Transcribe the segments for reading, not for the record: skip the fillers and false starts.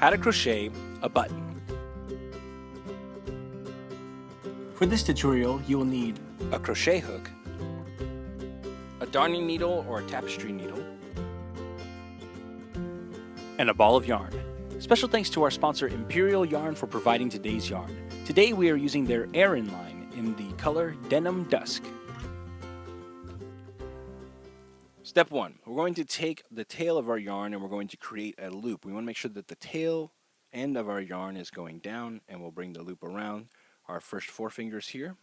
how to crochet a button. For this tutorial, you will need A crochet hook, a darning needle or a tapestry needle, and a ball of yarn. Special thanks to our sponsor Imperial Yarn for providing today's yarn. Today we are using their Aran line in the color Denim Dusk. Step 1, we're going to take the tail of our yarn and we're going to create a loop. We want to make sure that the tail end of our yarn is going down, and we'll bring the loop around our first 4 fingers here.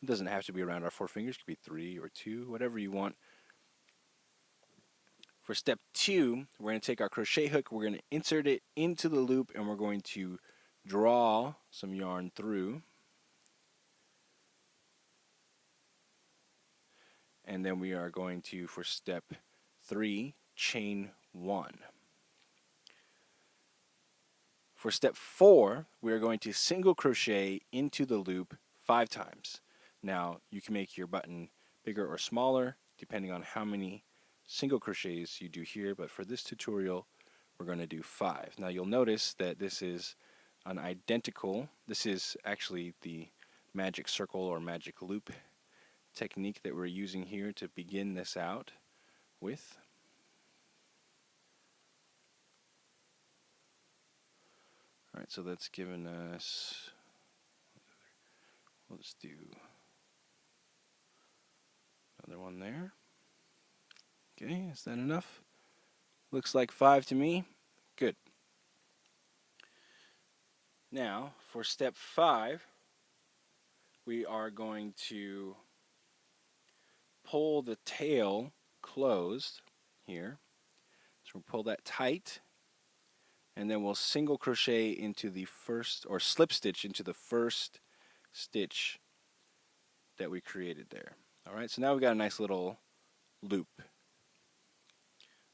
It doesn't have to be around our 4 fingers, it could be 3 or 2, whatever you want. For step 2, we're going to take our crochet hook, we're going to insert it into the loop, and we're going to draw some yarn through. And then we are going to, for step 3, chain 1. For step 4, we are going to single crochet into the loop 5 times. Now, you can make your button bigger or smaller depending on how many single crochets you do here, but for this tutorial, we're going to do 5. Now, you'll notice that this is an identical, this is actually the magic circle or magic loop technique that we're using here to begin this out with. Alright, so that's given us, let's do another one there. Okay, is that enough? Looks like 5 to me. Good. Now, for step 5, we are going to pull the tail closed here. So we'll pull that tight, and then we'll single crochet into the first, or slip stitch into the first stitch that we created there. Alright, so now we've got a nice little loop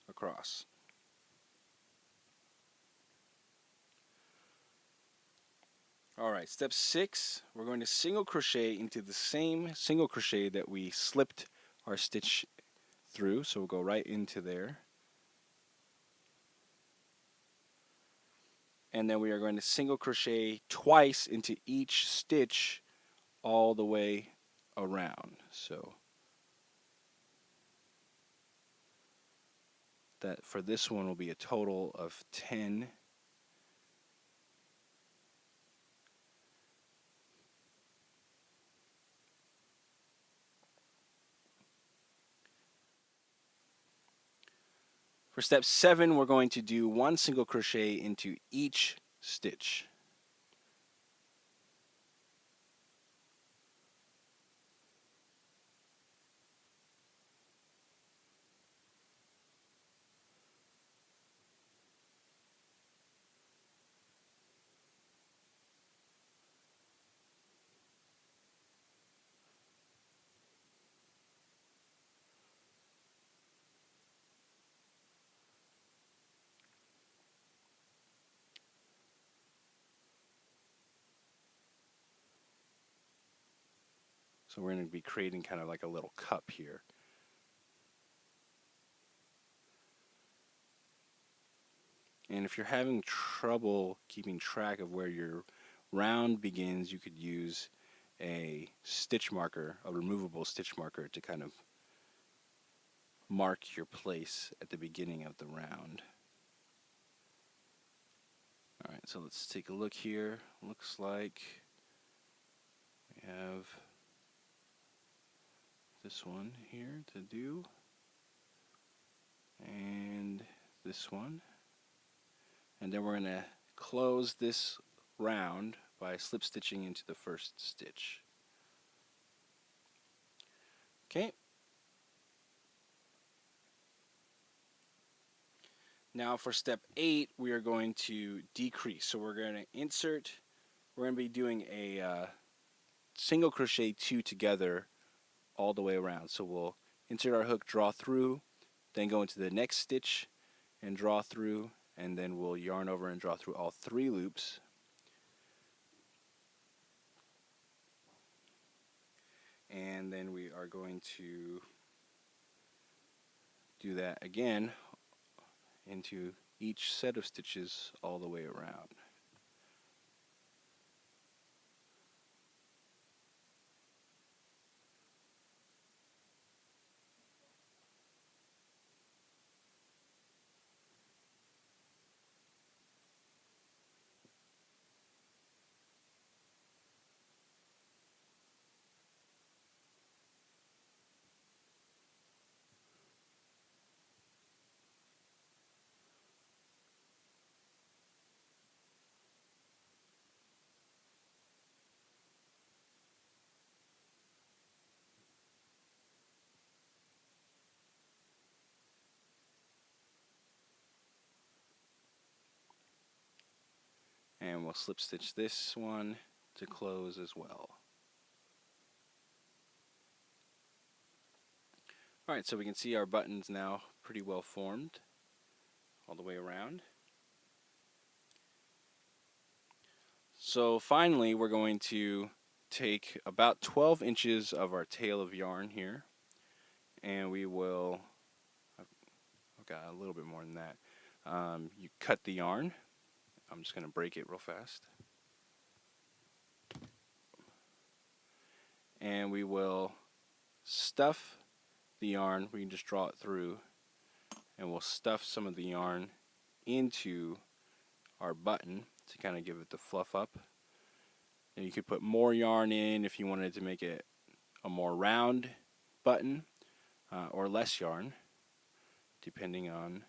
across. Alright, step 6, we're going to single crochet into the same single crochet that we slipped our stitch through, so we'll go right into there. And then we are going to single crochet twice into each stitch all the way around. So that for this one will be a total of 10. For step 7, we're going to do 1 single crochet into each stitch. So we're going to be creating kind of like a little cup here. And if you're having trouble keeping track of where your round begins, you could use a stitch marker, a removable stitch marker, to kind of mark your place at the beginning of the round. Alright, so let's take a look here. Looks like we have this one here to do, and this one, and then we're going to close this round by slip stitching into the first stitch. Okay. Now for step 8, we are going to decrease. So we're going to insert, we're going to be doing a single crochet 2 together all the way around. So we'll insert our hook, draw through, then go into the next stitch and draw through, and then we'll yarn over and draw through all 3 loops. And then we are going to do that again into each set of stitches all the way around. And we'll slip stitch this one to close as well. Alright, so we can see our buttons now pretty well formed all the way around. So finally we're going to take about 12 inches of our tail of yarn here, and we will, I've got a little bit more than that. You cut the yarn. I'm just going to break it real fast. And we will stuff the yarn. We can just draw it through, and we'll stuff some of the yarn into our button to kind of give it the fluff up. And you could put more yarn in if you wanted to make it a more round button, or less yarn, depending on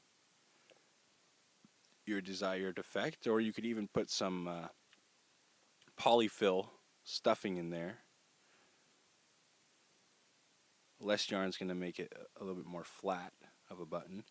your desired effect. Or you could even put some polyfill stuffing in there. Less yarn is going to make it a little bit more flat of a button.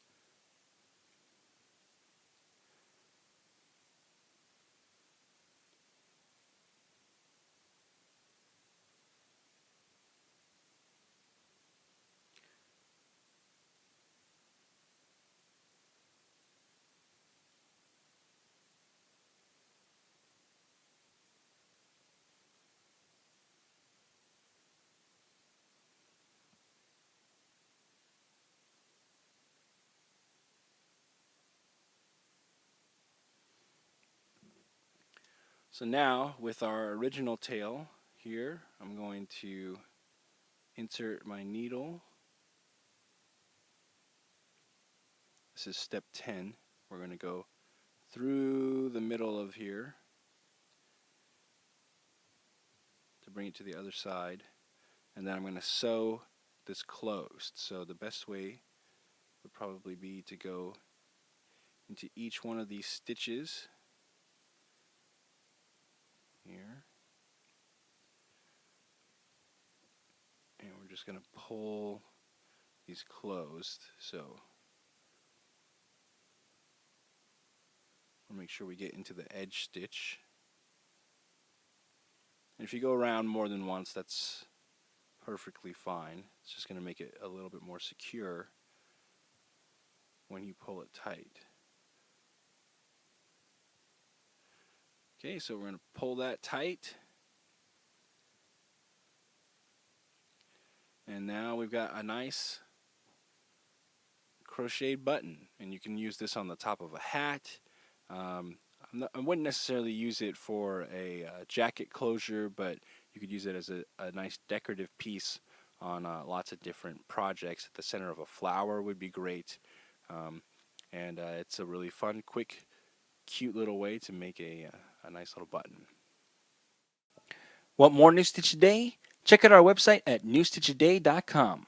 So now, with our original tail here, I'm going to insert my needle. This is step 10. We're going to go through the middle of here to bring it to the other side, and then I'm going to sew this closed. So the best way would probably be to go into each one of these stitches here, and we're just going to pull these closed. So we'll make sure we get into the edge stitch. And if you go around more than once, that's perfectly fine. It's just going to make it a little bit more secure when you pull it tight. Okay, so we're going to pull that tight. And now we've got a nice crocheted button. And you can use this on the top of a hat. I wouldn't necessarily use it for a jacket closure, but you could use it as a nice decorative piece on lots of different projects. At the center of a flower would be great. And it's a really fun, quick, cute little way to make a nice little button. Want more New Stitch a Day? Check out our website at newstitchaday.com.